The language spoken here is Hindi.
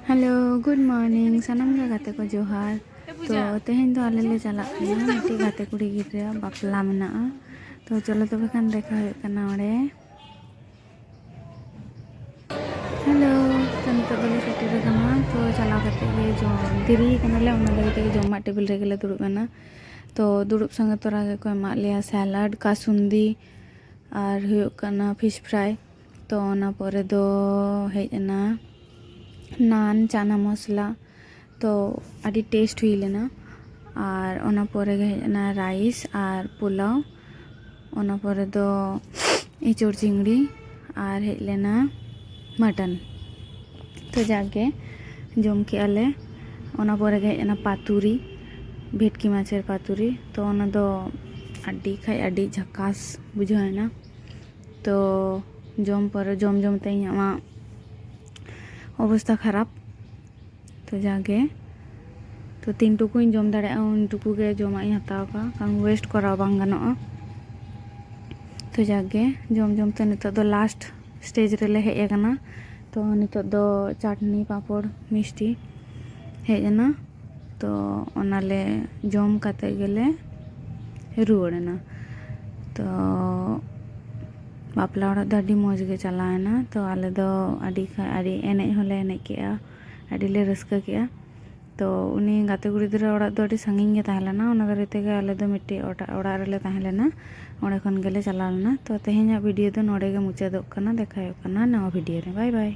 हेलो गुड मॉर्निंग सनम गे गाते को जोहार। तो तेहें दो आले ले चला मिट्टी गाते कुड़ी गिद्रा बापला मेना। तो चलो तबे खान देखा हुई कना ओड़े। हेलो तो नितो दोले सेटेर कना तो चला करते गे जो दिरी कना ले उना लगे ते जमा टेबल रे गेले दुड़ुब कना। तो दुड़ुब संगे तोरा गे को एमा लिया सैलाड कासुंदी और हुयुक कना फिश फ्राई। तो ओना पोरे दो हेजना नान चाना मसला तो आदि टेस्ट हुई लेना। और ओना पोरे गे हेजना राइस और पुलाव ओना पोरे दो इचोड़ चिंगड़ी और हेज लेना मटन। तो जाके जम के आले ओना पोरे गे हेजना पातुरी भेटकी माछेर पातुरी। तो ओना दो आदि खाई आदि झकास बुझाएना। तो जम पर जम जम ते इᱧᱟᱜ अवस्था खराब। तो जाके तो तीन टुकुኝ जम दाड़ेया उन टुकु गे जमा ᱤᱧ हताव का कारण वेस्ट कराव बांग गानोआ। तो जाके जम जम ते नितो दो लास्ट स्टेज रेले हेज आकना। तो नितो दो चटनी पापड़ मिष्टी हेजना। तो ओनाले जम काते गेले रुवाड़ेना। तो बापला ओड़ा दो आदि मौज गे चलाएना। तो आले दो आदि एनेज होले एनेज केआ आदि ले रस्का केआ। तो उनी गाते कुड़ी गिद्रा ओड़ा दो आदि सांगिñ गे ताहेलेना ओना दारे तेगे आले दो मिट्टी ओड़ा रेले ताहेलेना ओंडे खन गेले चलाव लेना। तो तेहेñाग वीडियो दो नोडे गे मुचादोग कना। देखा हुयुग कना नवा वीडियो रे बाय बाय।